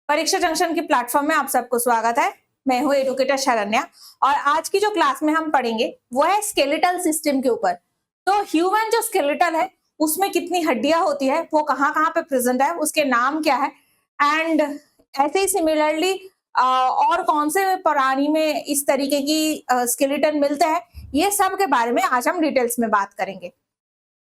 परीक्षा जंक्शन की प्लेटफॉर्म में आप सबको स्वागत है। मैं हूँ एडुकेटर शरण्या और आज की जो क्लास में हम पढ़ेंगे वो है स्केलेटल सिस्टम के ऊपर। तो ह्यूमन जो स्केलेटल है उसमें कितनी हड्डियां होती है, वो कहाँ कहाँ पे प्रेजेंट है, उसके नाम क्या है एंड ऐसे ही सिमिलरली और कौन से प्राणी में इस तरीके की स्केलेटन मिलते हैं, ये सब के बारे में आज हम डिटेल्स में बात करेंगे।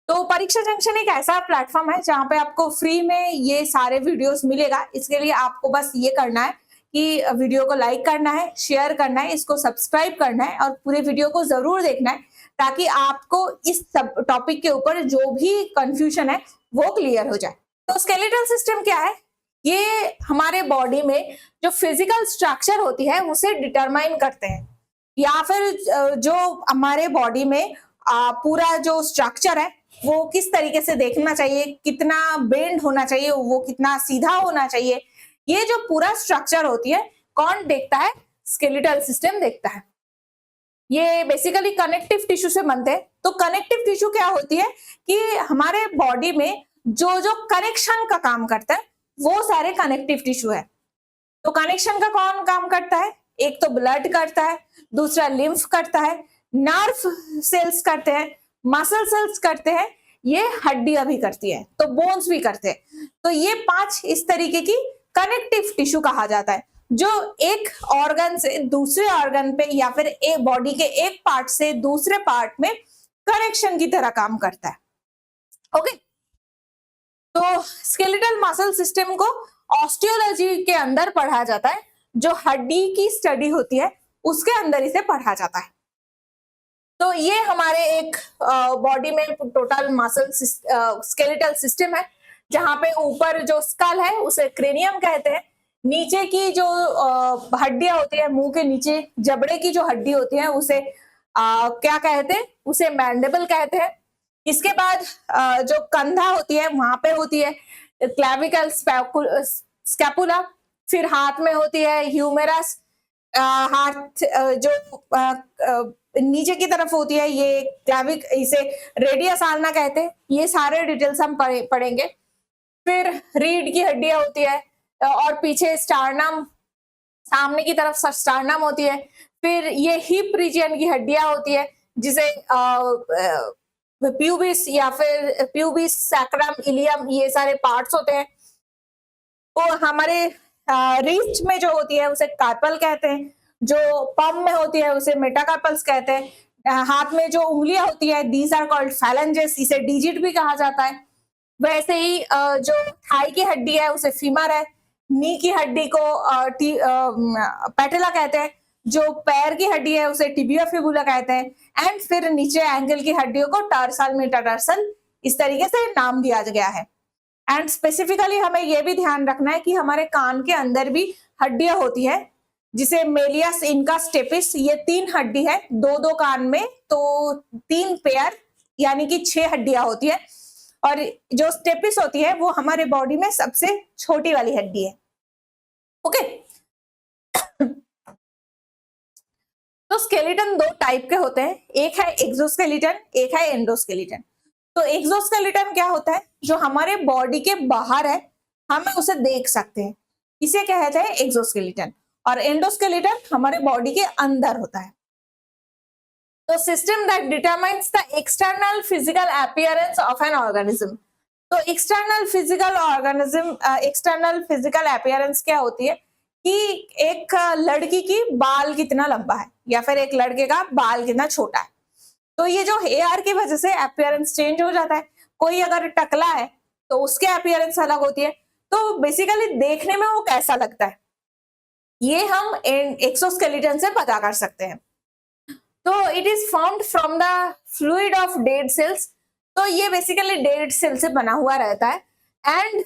तो परीक्षा जंक्शन एक ऐसा प्लेटफॉर्म है जहां पे आपको फ्री में ये सारे वीडियोस मिलेगा। इसके लिए आपको बस ये करना है कि वीडियो को लाइक करना है, शेयर करना है, इसको सब्सक्राइब करना है और पूरे वीडियो को जरूर देखना है ताकि आपको इस सब टॉपिक के ऊपर जो भी कंफ्यूजन है वो क्लियर हो जाए। तो स्केलेटल सिस्टम क्या है? ये हमारे बॉडी में जो फिजिकल स्ट्रक्चर होती है उसे डिटरमाइन करते हैं, या फिर जो हमारे बॉडी में पूरा जो स्ट्रक्चर है वो किस तरीके से देखना चाहिए, कितना बेंड होना चाहिए, वो कितना सीधा होना चाहिए, ये जो पूरा स्ट्रक्चर होती है कौन देखता है? स्केलेटल सिस्टम देखता है। ये बेसिकली कनेक्टिव टिश्यू से बनते हैं। तो कनेक्टिव टिश्यू क्या होती है कि हमारे बॉडी में जो जो कनेक्शन का काम करता है वो सारे कनेक्टिव टिश्यू है। तो कनेक्शन का कौन काम करता है? एक तो ब्लड करता है, दूसरा लिम्फ करता है, नर्व सेल्स करते हैं, मसल सेल्स करते हैं, ये हड्डियां भी करती है, तो बोन्स भी करते हैं। तो ये 5 इस तरीके की कनेक्टिव टिश्यू कहा जाता है जो एक ऑर्गन से दूसरे ऑर्गन पे या फिर एक बॉडी के एक पार्ट से दूसरे पार्ट में कनेक्शन की तरह काम करता है। ओके, तो स्केलेटल मसल सिस्टम को ऑस्टियोलॉजी के अंदर पढ़ा जाता है। जो हड्डी की स्टडी होती है उसके अंदर इसे पढ़ा जाता है। तो ये हमारे एक बॉडी में टोटल मसल स्केलेटल सिस्टम है जहां पे ऊपर जो स्कल है उसे क्रेनियम कहते हैं, नीचे की जो हड्डियां होती है, मुंह के नीचे जबड़े की जो हड्डी होती है उसे क्या कहते हैं? उसे मैंडिबल कहते हैं। इसके बाद जो कंधा होती है वहां पे होती है क्लैविकल स्कैपुला, फिर हाथ में होती है ह्यूमेरस, हाथ जो नीचे की तरफ होती है ये क्लैविक, इसे रेडियस आल्ना कहते हैं। ये सारे डिटेल्स हम पढ़ेंगे। फिर रीढ़ की हड्डियां होती है और पीछे स्टार्नम, सामने की तरफ स्टार्नम होती है। फिर ये हिप रीजन की हड्डियां होती है जिसे प्यूबिस या फिर प्यूबिस, सैक्रम, इलियम, ये सारे पार्ट्स होते हैं। वो हमारे रिस्ट में जो होती है उसे कार्पल कहते हैं, जो पम में होती है उसे मेटाकार्पल्स कहते हैं। हाथ में जो उंगलियां होती है दीज आर कॉल्ड फैलेंजेस, इसे डिजिट भी कहा जाता है। वैसे ही जो थाई की हड्डी है उसे फीमर है, नी की हड्डी को पैटेला कहते हैं, जो पैर की हड्डी है उसे टिबिया फिबुला कहते हैं एंड फिर नीचे एंकल की हड्डियों को टार्सल, मेटाटार्सल, इस तरीके से नाम दिया गया है। एंड स्पेसिफिकली हमें यह भी ध्यान रखना है कि हमारे कान के अंदर भी हड्डियां होती है जिसे मेलियस, इनका, स्टेपिस, ये 3 हड्डी है, 2-2 कान में, तो 3 पेयर यानी कि 6 हड्डियां होती है। और जो स्टेपिस होती है वो हमारे बॉडी में सबसे छोटी वाली हड्डी है। ओके, तो स्केलेटन 2 टाइप के होते हैं, एक है एक्सोस्केलेटन, एक है एंडोस्केलेटन। तो एक्सोस्केलेटन क्या होता है? जो हमारे बॉडी के बाहर है, हम उसे देख सकते हैं, इसे कहते हैं एक्सोस्केलेटन। और एंडोस्केलेटन हमारे बॉडी के अंदर होता है। तो system that determines the external physical appearance of an organism. तो एक्सटर्नल फिजिकल अपीयरेंस क्या होती है कि एक लड़की की बाल कितना लंबा है या फिर एक लड़के का बाल कितना छोटा है। तो ये जो हेयर की वजह से अपीयरेंस चेंज हो जाता है। कोई अगर टकला है तो उसके अपीयरेंस अलग होती है। तो बेसिकली देखने में वो कैसा लगता है ये हम एक्सोस्केलेटन से पता कर सकते हैं। तो it is formed from the fluid of dead cells. तो ये बेसिकली डेड सेल से बना हुआ रहता है एंड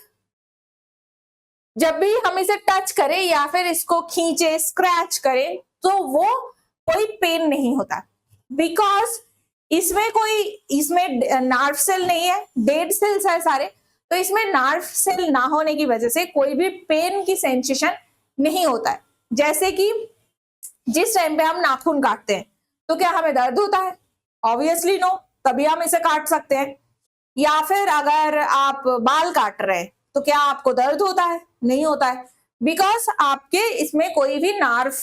जब भी हम इसे टच करें या फिर इसको खींचे, स्क्रैच करें, तो वो कोई पेन नहीं होता बिकॉज इसमें नर्व सेल नहीं है, डेड सेल्स है सारे। तो इसमें नर्व सेल ना होने की वजह से कोई भी पेन की सेंसेशन नहीं होता है। जैसे कि जिस टाइम पे हम नाखून काटते हैं तो क्या हमें दर्द होता है? ऑब्वियसली नो, तभी हम इसे काट सकते हैं। या फिर अगर आप बाल काट रहे हैं तो क्या आपको दर्द होता है? नहीं होता है। बिकॉज आपके इसमें कोई भी नर्व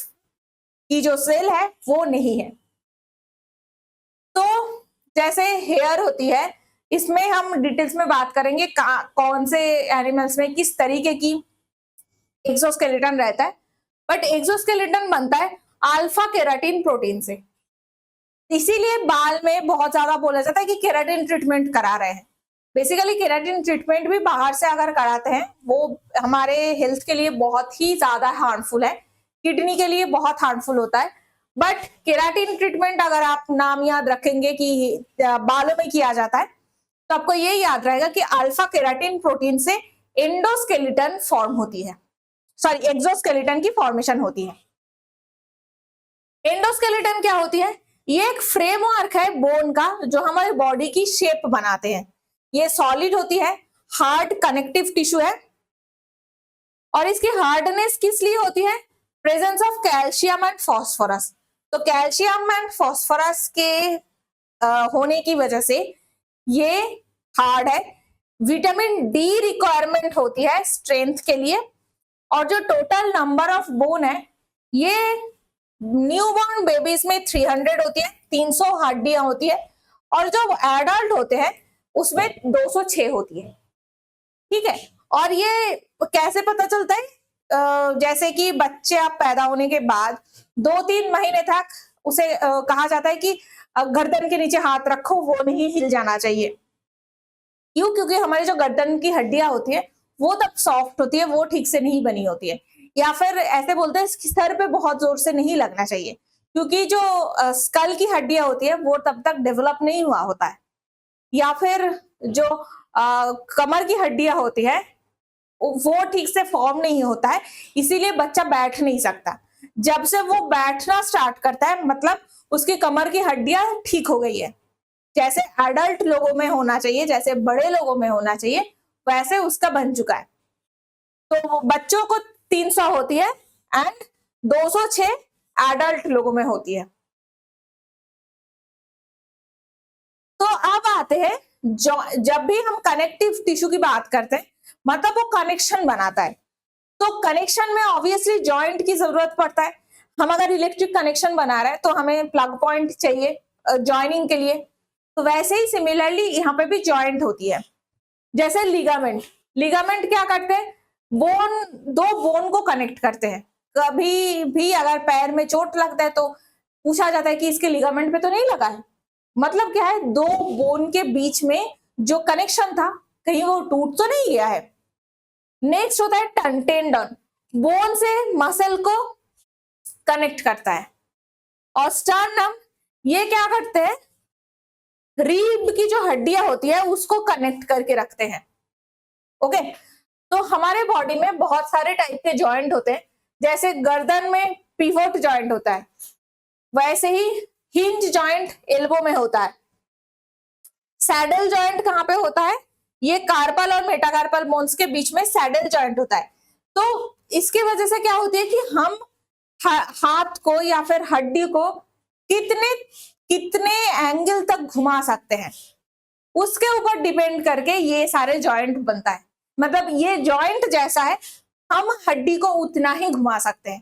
की जो सेल है वो नहीं है। तो जैसे हेयर होती है, इसमें हम डिटेल्स में बात करेंगे कौन से एनिमल्स में किस तरीके की एक्सोस्केलेटन रहता है। बट एक्सोस्केलेटन बनता है अल्फा केराटिन प्रोटीन से, इसीलिए बाल में बहुत ज्यादा बोला जाता है कि केराटिन ट्रीटमेंट करा रहे हैं। बेसिकली केराटिन ट्रीटमेंट भी बाहर से अगर कराते हैं वो हमारे हेल्थ के लिए बहुत ही ज्यादा हार्मफुल है, किडनी के लिए बहुत हार्मफुल होता है। बट केराटिन ट्रीटमेंट अगर आप नाम याद रखेंगे कि बालों में किया जाता है, तो आपको ये याद रहेगा कि अल्फा केराटिन प्रोटीन से एंडोस्केलेटन फॉर्म होती है, सॉरी एक्सोस्केलेटन की फॉर्मेशन होती है। एंडोस्केलेटन क्या होती है? ये एक फ्रेमवर्क है बोन का जो हमारे बॉडी की शेप बनाते हैं। ये सॉलिड होती है, हार्ड कनेक्टिव टिश्यू है, और इसकी हार्डनेस किस लिए होती है? Presence of calcium and phosphorus. तो कैल्शियम एंड फॉस्फोरस के होने की वजह से ये हार्ड है। विटामिन डी रिक्वायरमेंट होती है स्ट्रेंथ के लिए, और जो टोटल नंबर ऑफ बोन है ये न्यूबॉर्न बेबीज में 300 होती है, 300 हड्डियां होती है, और जो एडल्ट होते हैं उसमें 206 होती है। ठीक है, और ये कैसे पता चलता है? जैसे कि बच्चे आप पैदा होने के बाद 2-3 महीने तक उसे कहा जाता है कि गर्दन के नीचे हाथ रखो, वो नहीं हिल जाना चाहिए। क्यों? क्योंकि हमारी जो गर्दन की हड्डियां होती है वो तब सॉफ्ट होती है, वो ठीक से नहीं बनी होती है। या फिर ऐसे बोलते हैं सर पे बहुत जोर से नहीं लगना चाहिए, क्योंकि जो स्कल की हड्डियां होती है वो तब तक डेवलप नहीं हुआ होता है। या फिर जो कमर की हड्डियां होती है वो ठीक से फॉर्म नहीं होता है, इसीलिए बच्चा बैठ नहीं सकता। जब से वो बैठना स्टार्ट करता है मतलब उसकी कमर की हड्डियां ठीक हो गई है। जैसे एडल्ट लोगों में होना चाहिए, जैसे बड़े लोगों में होना चाहिए, वैसे उसका बन चुका है। तो बच्चों को 300 होती है एंड 206 एडल्ट लोगों में होती है। तो अब आते हैं, जब भी हम कनेक्टिव टिश्यू की बात करते हैं मतलब वो कनेक्शन बनाता है, तो कनेक्शन में ऑब्वियसली जॉइंट की जरूरत पड़ता है। हम अगर इलेक्ट्रिक कनेक्शन बना रहे हैं तो हमें प्लग पॉइंट चाहिए जॉइनिंग के लिए, तो वैसे ही सिमिलरली यहाँ पे भी जॉइंट होती है। जैसे लिगामेंट, लिगामेंट क्या करते हैं? बोन, दो बोन को कनेक्ट करते हैं। कभी भी अगर पैर में चोट लगता है तो पूछा जाता है कि इसके लिगामेंट पे तो नहीं लगा है। मतलब क्या है? दो बोन के बीच में जो कनेक्शन था कहीं वो टूट तो नहीं गया है। नेक्स्ट होता है टेंडन, बोन से मसल को कनेक्ट करता है। और स्टर्नम, ये क्या करते हैं? रीब की जो हड्डियां होती है उसको कनेक्ट करके रखते हैं। ओके, तो हमारे बॉडी में बहुत सारे टाइप के जॉइंट होते हैं। जैसे गर्दन में पिवोट जॉइंट होता है, वैसे ही हिंज जॉइंट एल्बो में होता है। सैडल जॉइंट कहाँ पे होता है? ये कार्पल और मेटाकार्पल बोन्स के बीच में सैडल जॉइंट होता है। तो इसकी वजह से क्या होती है कि हम हाथ को या फिर हड्डी को कितने कितने एंगल तक घुमा सकते हैं, उसके ऊपर डिपेंड करके ये सारे जॉइंट बनता है। मतलब ये जॉइंट जैसा है, हम हड्डी को उतना ही घुमा सकते हैं।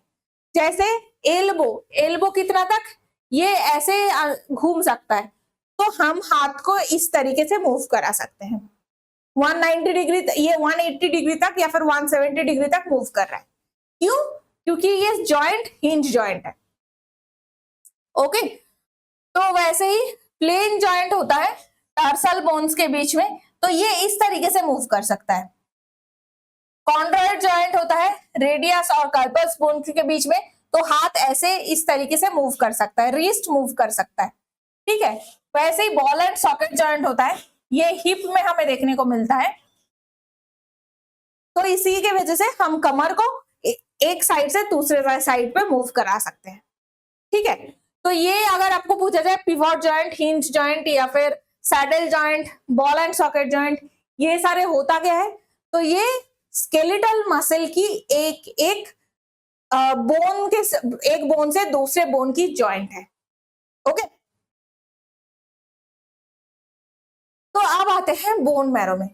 जैसे एल्बो, एल्बो कितना तक? ये ऐसे घूम सकता है, तो हम हाथ को इस तरीके से मूव करा सकते हैं 190 डिग्री, ये 180 डिग्री तक या फिर 170 डिग्री तक मूव कर रहा है। क्यों? क्योंकि ये जॉइंट हिंज जॉइंट है। ओके, तो वैसे ही प्लेन जॉइंट होता है टार्सल बोन्स के बीच में, तो ये इस तरीके से मूव कर सकता है। कॉन्ड्रॉइड जॉइंट होता है रेडियस और कार्पस बोन के बीच में, तो हाथ ऐसे इस तरीके से मूव कर सकता है, रिस्ट मूव कर सकता है। ठीक है, वैसे ही बॉल एंड सॉकेट जॉइंट होता है, ये हिप में हमें देखने को मिलता है। तो इसी के वजह से हम कमर को एक साइड से दूसरे साइड पे मूव करा सकते हैं। ठीक है, तो ये अगर आपको पूछा जाए पिवोट जॉइंट, हिंज जॉइंट या फिर saddle joint, ball and socket joint, ये सारे होता क्या है? तो ये स्केलेटल मसल की एक बोन के एक बोन से दूसरे बोन की जॉइंट है। ओके, तो अब आते हैं बोन मैरो में।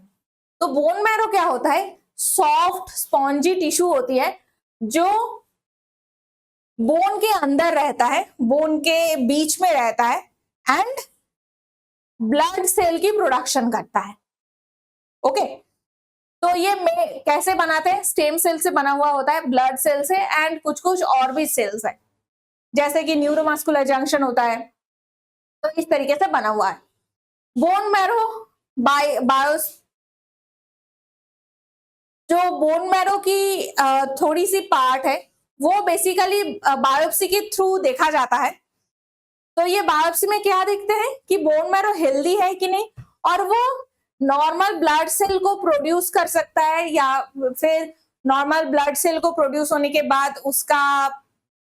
तो बोन मैरो क्या होता है? सॉफ्ट स्पॉन्जी टिश्यू होती है जो बोन के अंदर रहता है, बोन के बीच में रहता है एंड ब्लड सेल की प्रोडक्शन करता है। ओके, तो ये कैसे बनाते हैं? स्टेम सेल से बना हुआ होता है, ब्लड सेल से एंड कुछ कुछ और भी सेल्स है, जैसे कि न्यूरोमस्कुलर जंक्शन होता है, तो इस तरीके से बना हुआ है। बोन मैरो बायोस, जो बोन मैरो की थोड़ी सी पार्ट है वो बेसिकली बायोप्सी के थ्रू देखा जाता है। तो ये बायोप्सी में क्या देखते हैं कि बोन मैरो हेल्दी है कि नहीं, और वो नॉर्मल ब्लड सेल को प्रोड्यूस कर सकता है या फिर नॉर्मल ब्लड सेल को प्रोड्यूस होने के बाद उसका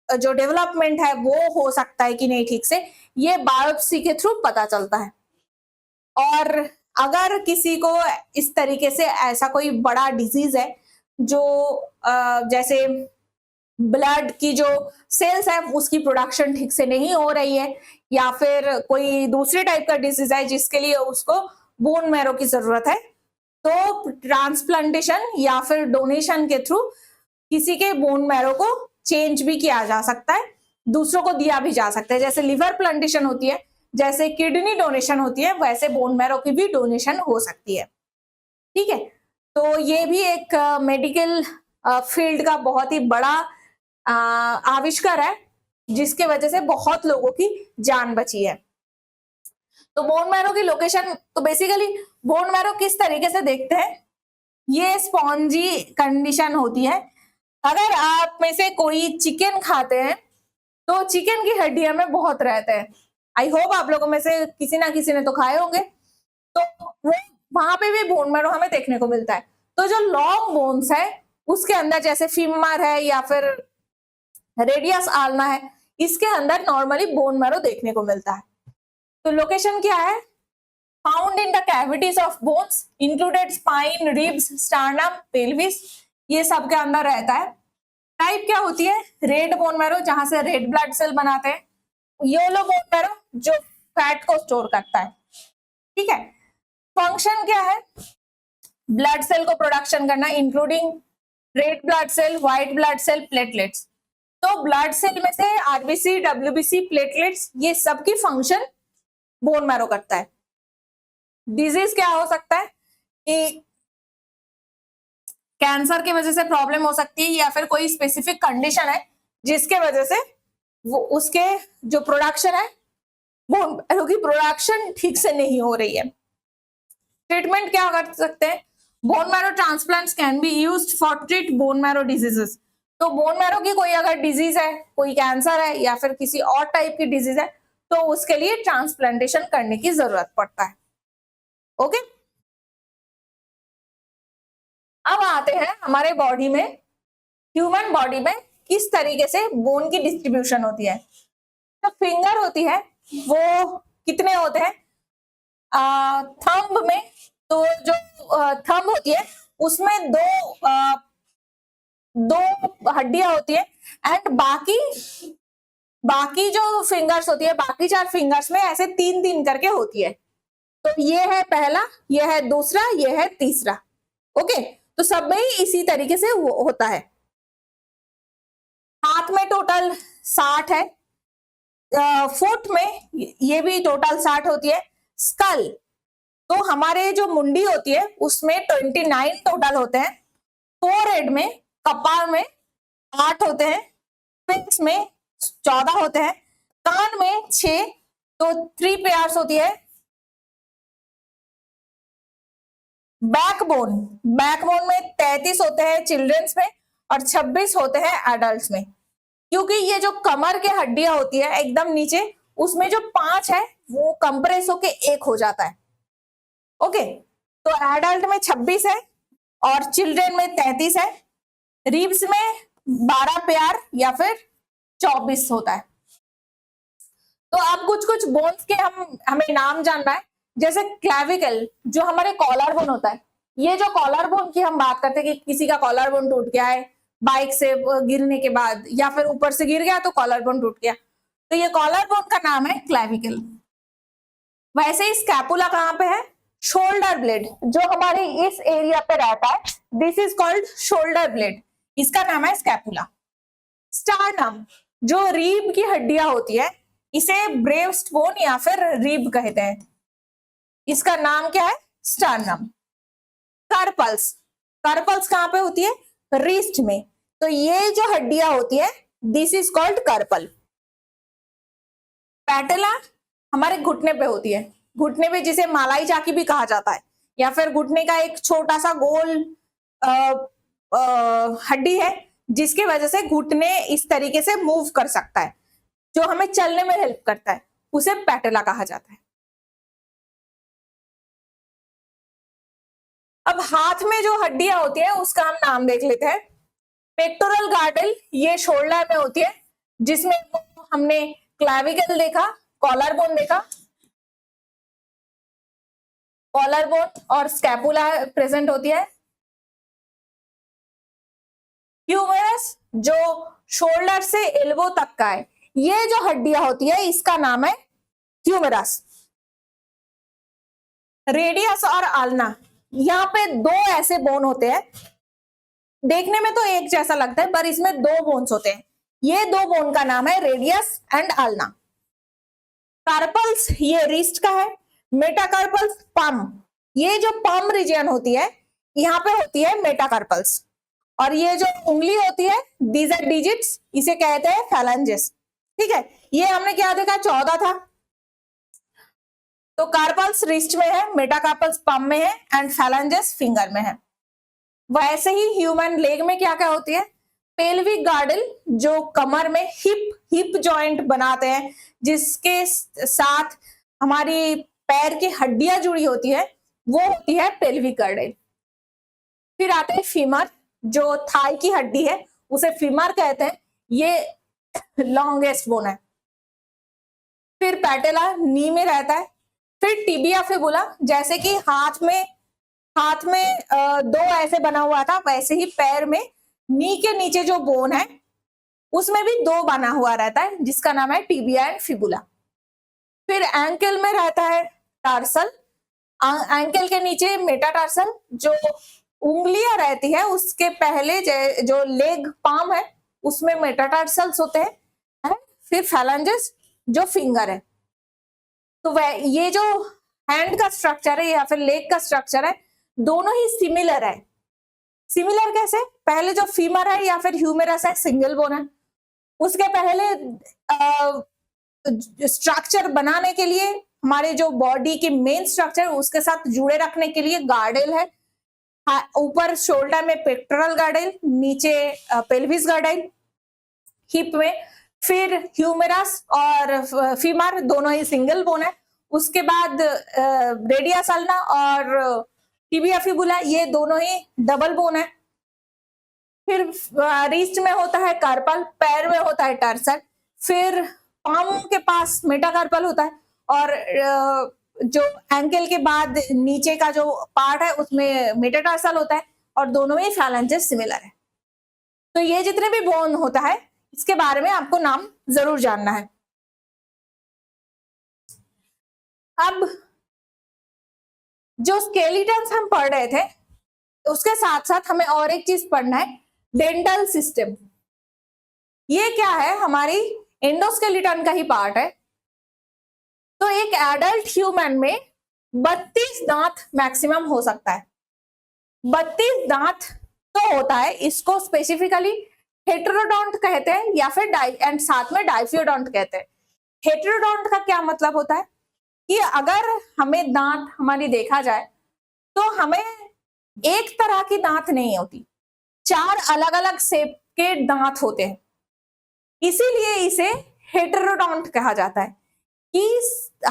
जो डेवलपमेंट है वो हो सकता है कि नहीं ठीक से, ये बायोप्सी के थ्रू पता चलता है। और अगर किसी को इस तरीके से ऐसा कोई बड़ा डिजीज है जो जैसे ब्लड की जो सेल्स है उसकी प्रोडक्शन ठीक से नहीं हो रही है, या फिर कोई दूसरे टाइप का डिजीज है जिसके लिए उसको बोन मैरो की जरूरत है, तो ट्रांसप्लांटेशन या फिर डोनेशन के थ्रू किसी के बोन मैरो को चेंज भी किया जा सकता है, दूसरों को दिया भी जा सकता है। जैसे लिवर प्लांटेशन होती है, जैसे किडनी डोनेशन होती है, वैसे बोन मैरो की भी डोनेशन हो सकती है। ठीक है, तो ये भी एक मेडिकल फील्ड का बहुत ही बड़ा आविष्कार है जिसके वजह से बहुत लोगों की जान बची है। तो बोन मैरो की लोकेशन, तो बेसिकली बोन मैरो किस तरीके से देखते हैं, ये स्पॉन्जी कंडीशन होती है। अगर आप में से कोई चिकन खाते हैं तो चिकन की हड्डियां में बहुत रहते हैं, आई होप आप लोगों में से किसी ना किसी ने तो खाए होंगे, तो वो वहां पे भी बोन मैरो हमें देखने को मिलता है। तो जो लॉन्ग बोन्स है उसके अंदर, जैसे फीमर है या फिर रेडियस आल्ना है, इसके अंदर नॉर्मली बोन मैरो देखने को मिलता है। तो लोकेशन क्या है? Found in the cavities of bones included spine, ribs, sternum, pelvis, ये सब के अंदर रहता है। टाइप क्या होती है? रेड बोन मैरो, जहां से रेड ब्लड सेल बनाते हैं। येलो बोन मैरो जो फैट को स्टोर करता है। ठीक है, फंक्शन क्या है? ब्लड सेल को प्रोडक्शन करना, including red blood cell, white blood cell, platelets. तो ब्लड सेल में से आरबीसी, डब्ल्यूबीसी, प्लेटलेट्स, ये सब की फंक्शन बोन मैरो करता है। डिजीज क्या हो सकता है कि कैंसर की वजह से प्रॉब्लम हो सकती है, या फिर कोई स्पेसिफिक कंडीशन है जिसके वजह से वो उसके जो प्रोडक्शन है बोन मैरो की प्रोडक्शन ठीक से नहीं हो रही है। ट्रीटमेंट क्या कर सकते हैं? Bone marrow transplants can be used for treat bone marrow diseases. तो बोन मैरो की कोई अगर डिजीज है, कोई कैंसर है या फिर किसी और टाइप की डिजीज है, तो उसके लिए ट्रांसप्लांटेशन करने की जरूरत पड़ता है। ओके, अब आते हैं हमारे बॉडी में, ह्यूमन बॉडी में किस तरीके से बोन की डिस्ट्रीब्यूशन होती है। तो फिंगर होती है वो कितने होते हैं? थंब में, तो जो थंब होती है उसमें दो हड्डियां होती है, एंड बाकी जो फिंगर्स होती है, बाकी 4 फिंगर्स में ऐसे 3-3 करके होती है। तो ये है पहला, ये है दूसरा, ये है तीसरा। ओके, तो सब में ही इसी तरीके से वो होता है। हाथ में टोटल 60 है, फुट में ये भी टोटल 60 होती है। स्कल, तो हमारे जो मुंडी होती है उसमें 29 टोटल होते हैं। फोरहेड में, कपाल में 8 होते हैं, फेस में 14 होते हैं, कान में 6, तो 3 पेयर्स होती है। बैकबोन में 33 होते हैं चिल्ड्रंस में, और 26 होते हैं एडल्ट्स में। क्योंकि ये जो कमर के हड्डियां होती है एकदम नीचे, उसमें जो 5 है वो कंप्रेस होके 1 हो जाता है। ओके, तो एडल्ट में 26 है और चिल्ड्रन में 33 है। रिब्स में 12 पेयर या फिर 24 होता है। तो अब कुछ कुछ बोन्स के हमें नाम जानना है, जैसे क्लैविकल जो हमारे कॉलर बोन होता है। ये जो कॉलर बोन की हम बात करते हैं कि किसी का कॉलर बोन टूट गया है बाइक से गिरने के बाद, या फिर ऊपर से गिर गया तो कॉलर बोन टूट गया, तो ये कॉलर बोन का नाम है क्लैविकल। वैसे ही स्कैपुला कहाँ पे है? शोल्डर ब्लेड, जो हमारे इस एरिया पे रहता है, this is called shoulder blade. इसका नाम है स्कैपुला। स्टार्नम जो रीब की हड्डियां होती है इसे ब्रेस्ट बोन या फिर रीब कहते हैं, इसका नाम क्या है? स्टार्नम। कार्पल्स, कार्पल्स कहां पे होती है? रिस्ट में। तो ये जो हड्डियां होती है this is called carpal. Patella हमारे घुटने पे होती है, घुटने पे जिसे मालाई चाकी भी कहा जाता है, या फिर घुटने का एक छोटा सा गोल हड्डी है जिसके वजह से घुटने इस तरीके से मूव कर सकता है, जो हमें चलने में हेल्प करता है, उसे पैटेला कहा जाता है। अब हाथ में जो हड्डियां होती है उसका हम नाम देख लेते हैं। पेक्टोरल गार्डल ये शोल्डर में होती है, जिसमें हमने क्लैविकल देखा, कॉलर बोन देखा, कॉलर बोन और स्कैपुला प्रेजेंट होती है। ह्यूमरस जो शोल्डर से एल्बो तक का है, ये जो हड्डियां होती है इसका नाम है ह्यूमरस। रेडियस और आल्ना, यहाँ पे दो ऐसे बोन होते हैं, देखने में तो एक जैसा लगता है पर इसमें दो बोन्स होते हैं, ये दो बोन का नाम है रेडियस एंड आल्ना। कार्पल्स ये रिस्ट का है, मेटाकार्पल्स पम, ये जो पम रीजन होती है यहाँ पे होती है मेटाकार्पल्स, और ये जो उंगली होती है दीज आर डिजिट्स, इसे कहते हैं फैलेंजेस। ठीक है, ये हमने क्या देखा? 14 था। तो कार्पल्स रिस्ट में है, मेटाकार्पल्स पम में है एंड फैलेंजेस फिंगर में है। वैसे ही ह्यूमन लेग में क्या क्या होती है? पेल्विक गार्डल जो कमर में हिप जॉइंट बनाते हैं, जिसके साथ हमारी पैर की हड्डियां जुड़ी होती है, वो होती है पेल्विक गार्डल। फिर आते हैं फीमर, जो थाई की हड्डी है उसे फीमर कहते हैं, ये लॉन्गेस्ट बोन है। फिर पैटेला नी में रहता है। फिर टिबिया फिबुला, जैसे कि हाथ में दो ऐसे बना हुआ था, वैसे ही पैर में नी के नीचे जो बोन है उसमें भी दो बना हुआ रहता है, जिसका नाम है टिबिया एंड फिबुला। फिर एंकल में रहता है टार्सल, एंकल के नीचे मेटाटार्सल, जो उंगलियां रहती है उसके पहले जो लेग पाम है उसमें मेटाटार्सल्स होते हैं। फिर फैलेंजेस जो फिंगर है। तो ये जो हैंड का स्ट्रक्चर है या फिर लेग का स्ट्रक्चर है, दोनों ही सिमिलर है। सिमिलर कैसे? पहले जो फीमर है या फिर ह्यूमेरस है सिंगल बोन है, उसके पहले स्ट्रक्चर बनाने के लिए हमारे जो बॉडी की मेन स्ट्रक्चर उसके साथ जुड़े रखने के लिए गार्डल है, ऊपर शोल्डर में पेक्टोरल गार्डल, नीचे पेल्विस गार्डल हिप में। फिर ह्यूमेरस और फीमर दोनों ही सिंगल बोन है। उसके बाद रेडियस अल्ना और टिबिया फिबुला ये दोनों ही डबल बोन है। फिर रिस्ट में होता है कार्पल, पैर में होता है टार्सल, फिर पाम के पास मेटाकार्पल होता है, और जो एंकल के बाद नीचे का जो पार्ट है उसमें मेटाटार्सल होता है, और दोनों ही फैलेंजेस सिमिलर है। तो ये जितने भी बोन होता है इसके बारे में आपको नाम जरूर जानना है। अब जो स्केलेटन्स हम पढ़ रहे थे उसके साथ साथ हमें और एक चीज पढ़ना है, डेंटल सिस्टम। ये क्या है? हमारी एंडोस्केलेटन का ही पार्ट है। तो एक एडल्ट ह्यूमन में 32 दांत मैक्सिमम हो सकता है। 32 दांत तो होता है, इसको स्पेसिफिकली हेटेरोडोंट कहते हैं या फिर एंड साथ में डाइफियोडोंट कहते हैं। हेटेरोडोंट का क्या मतलब होता है कि अगर हमें दांत हमारी देखा जाए तो हमें एक तरह की दांत नहीं होती, 4 अलग अलग शेप के दांत होते हैं, इसीलिए इसे हेटेरोडोंट कहा जाता है कि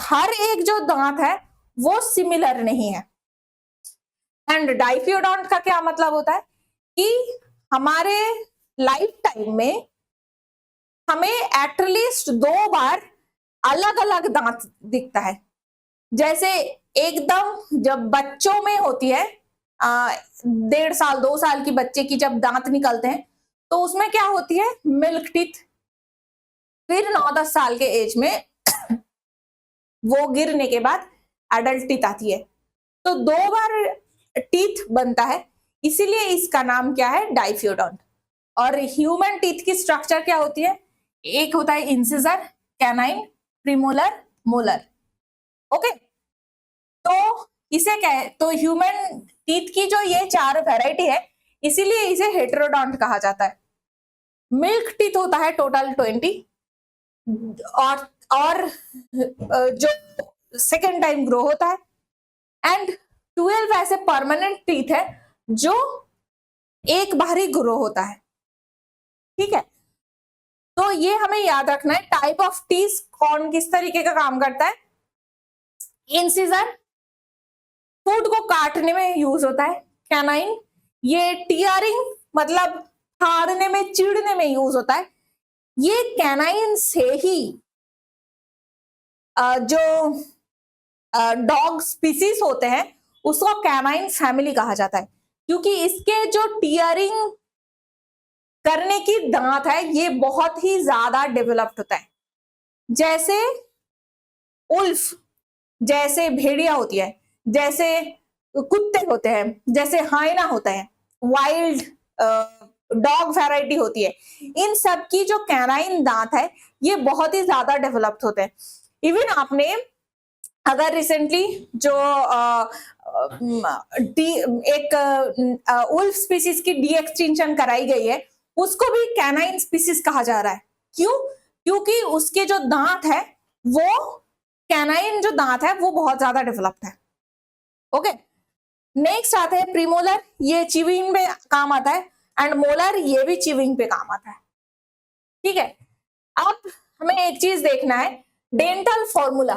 हर एक जो दांत है वो सिमिलर नहीं है। एंड डाइफियोडोंट का क्या मतलब होता है कि हमारे लाइफ टाइम में हमें एटलीस्ट 2 बार अलग अलग दांत दिखता है। जैसे एकदम जब बच्चों में होती है 1.5 साल 2 साल की बच्चे की जब दांत निकलते हैं तो उसमें क्या होती है? Milk teeth. फिर 9-10 साल के एज में वो गिरने के बाद एडल्ट टीथ आती है। तो 2 बार टीथ बनता है, इसीलिए इसका नाम क्या है? डाइफियोडोंट। और ह्यूमन टीथ की स्ट्रक्चर क्या होती है? एक होता है incisor, canine, premolar, molar. Okay, तो इसे क्या है, तो ह्यूमन टीथ की जो ये 4 वैरायटी है, इसीलिए इसे हेटेरोडोंट कहा जाता है। मिल्क टीथ होता है टोटल 20, और जो सेकेंड टाइम ग्रो होता है, एंड 12 ऐसे परमानेंट टीथ है जो एक बार ही ग्रो होता है। ठीक है, तो ये हमें याद रखना है। टाइप ऑफ टीथ कौन किस तरीके का काम करता है? इंसिजर फूड को काटने में यूज होता है। कैनाइन ये टीयरिंग मतलब फाड़ने में, चीड़ने में यूज होता है। ये कैनाइन से ही जो डॉग स्पीसीज होते हैं उसको कैनाइन फैमिली कहा जाता है, क्योंकि इसके जो टीयरिंग करने की दांत है ये बहुत ही ज्यादा डेवलप्ड होता है। जैसे उल्फ, जैसे भेड़िया होती है, जैसे कुत्ते होते हैं, जैसे हाइना होता है, वाइल्ड डॉग वैरायटी होती है, इन सब की जो कैनाइन दांत है ये बहुत ही ज्यादा डेवलप्ड होते हैं। इवन आपने अगर रिसेंटली जो एक उल्फ स्पीसीज की डी एक्सटिंक्शन कराई गई है, उसको भी कैनाइन स्पीसीज कहा जा रहा है। क्यों? क्योंकि उसके जो दांत है वो, कैनाइन जो दांत है वो बहुत ज्यादा डेवलप्ड है। ओके, नेक्स्ट आते हैं प्रीमोलर, ये चिविंग पे काम आता है, एंड मोलर ये भी चिविंग पे काम आता है। ठीक है, अब हमें एक चीज देखना है, डेंटल फॉर्मूला।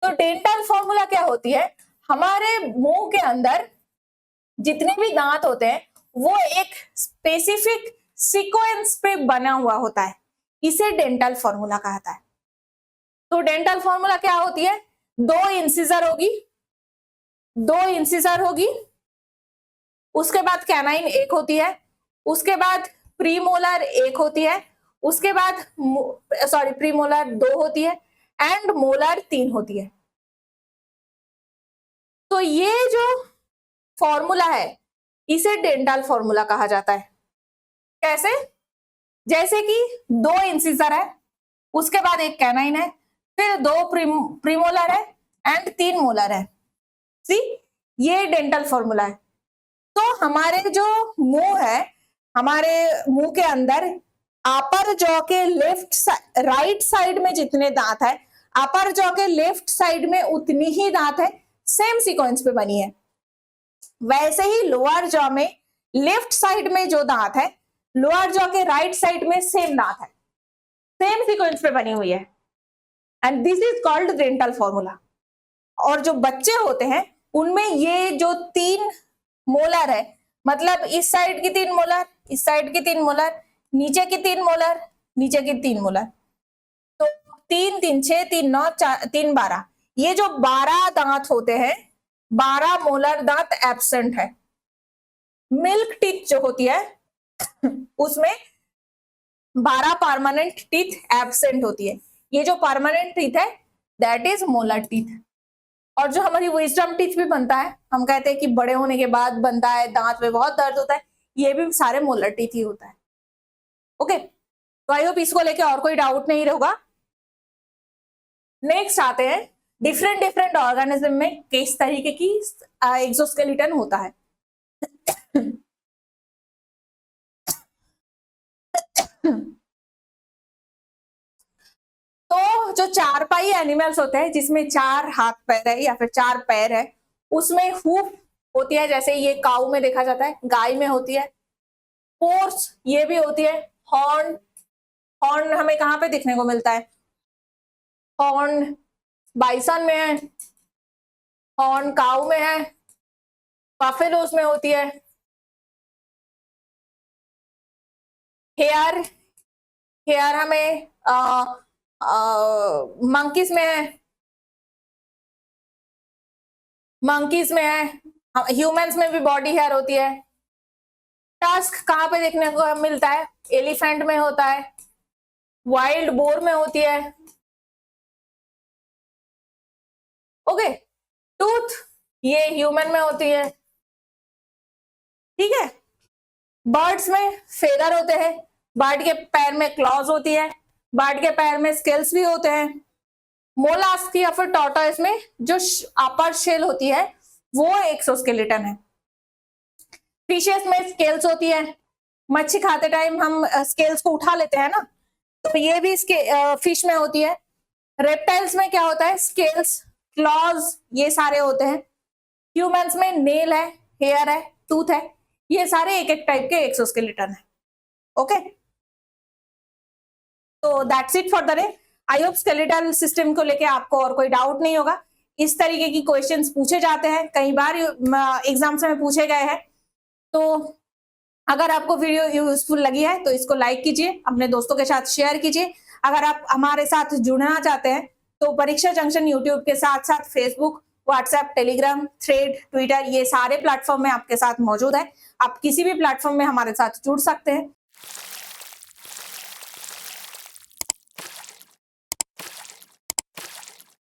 तो डेंटल फॉर्मूला क्या होती है? हमारे मुंह के अंदर जितने भी दांत होते हैं वो एक स्पेसिफिक सीक्वेंस पे बना हुआ होता है, इसे डेंटल फॉर्मूला कहता है। तो डेंटल फॉर्मूला क्या होती है? 2 इंसिजर होगी, 2 इंसिजर होगी, उसके बाद कैनाइन एक होती है, उसके बाद प्रीमोलर एक होती है, उसके बाद सॉरी प्रीमोलर 2 होती है, एंड मोलर 3 होती है। तो ये जो फॉर्मूला है इसे डेंटल फॉर्मूला कहा जाता है। कैसे? जैसे कि 2 इंसिजर है, उसके बाद एक कैनाइन है, फिर 2 प्रीमोलर है एंड 3 मोलर है। सी, ये डेंटल फॉर्मूला है। तो हमारे जो मुंह है, हमारे मुंह के अंदर अपर जॉ के राइट साइड में जितने दांत है, अपर जॉ के लेफ्ट साइड में उतनी ही दांत है, सेम सीक्वेंस पे बनी है। वैसे ही लोअर जॉ में लेफ्ट साइड में जो दांत है, लोअर जॉ के राइट साइड में सेम दांत है, सेम सीक्वेंस पे बनी हुई है, and this is called dental formula. और जो बच्चे होते हैं उनमें ये जो 3 मोलर है, मतलब इस साइड की 3 मोलर, इस साइड की 3 मोलर, नीचे की 3 मोलर, नीचे की 3 मोलर, तो 3 3 6 3 9 3 12, ये जो 12 दांत होते हैं, 12 मोलर दांत एब्सेंट है। मिल्क टीथ जो होती है उसमें 12 परमानेंट टीथ एब्सेंट होती है। ये जो परमानेंट टीथ है दैट इज मोलर टीथ। और जो हमारी विजडम टीथ भी बनता है, हम कहते हैं कि बड़े होने के बाद बनता है, दांत में बहुत दर्द होता है, ये भी सारे मोलर टीथ ही होता है। ओके, तो आई होप इसको लेके और कोई डाउट नहीं होगा। नेक्स्ट आते हैं, डिफरेंट डिफरेंट ऑर्गेनिज्म में किस तरीके की एक्सोस्केलेटन होता है। तो जो 4 पाई एनिमल्स होते हैं जिसमें 4 हाथ पैर है या फिर 4 पैर है, उसमें हूफ होती है, जैसे ये काऊ में देखा जाता है, गाय में होती है, फोर्स ये भी होती है, हॉर्न, हॉर्न हमें कहां पे दिखने को मिलता है? हॉर्न बाइसन में है, हॉर्न काऊ में है, बफेलोस में होती है, हेयर, हेयर हमें मंकीज में है, मंकीज में है, ह्यूमंस में भी बॉडी हेयर होती है। टस्क कहां पे देखने को मिलता है? एलिफेंट में होता है, वाइल्ड बोर में होती है। ओके, टूथ ये ह्यूमन में होती है। ठीक है, बर्ड्स में फेदर होते हैं, बर्ड के पैर में क्लॉज होती है, बर्ड के पैर में स्केल्स भी होते हैं। मोलास्क या फिर टॉर्टोइस में जो अपर शेल होती है वो एक्सोस्केलेटन है। फिशेस में स्केल्स होती है, मच्छी खाते टाइम हम स्केल्स को उठा लेते हैं ना, तो ये भी फिश में होती है। रेप्टाइल्स में क्या होता है, स्केल्स, क्लॉज, ये सारे होते हैं। ह्यूमंस में नेल है, हेयर है, टूथ है, ये सारे एक एक टाइप के एक्सोस्केलेटन है। ओके, तो that's it for the day. I hope skeletal system को लेके आपको और कोई डाउट नहीं होगा। इस तरीके की क्वेश्चंस पूछे जाते हैं, कई बार एग्जाम्स में पूछे गए हैं। तो अगर आपको वीडियो यूजफुल लगी है तो इसको लाइक कीजिए, अपने दोस्तों के साथ शेयर कीजिए। अगर आप हमारे साथ जुड़ना चाहते हैं तो परीक्षा जंक्शन यूट्यूब के साथ साथ Facebook, WhatsApp, Telegram, thread, Twitter, ये सारे प्लेटफॉर्म में आपके साथ मौजूद है। आप किसी भी प्लेटफॉर्म में हमारे साथ जुड़ सकते हैं।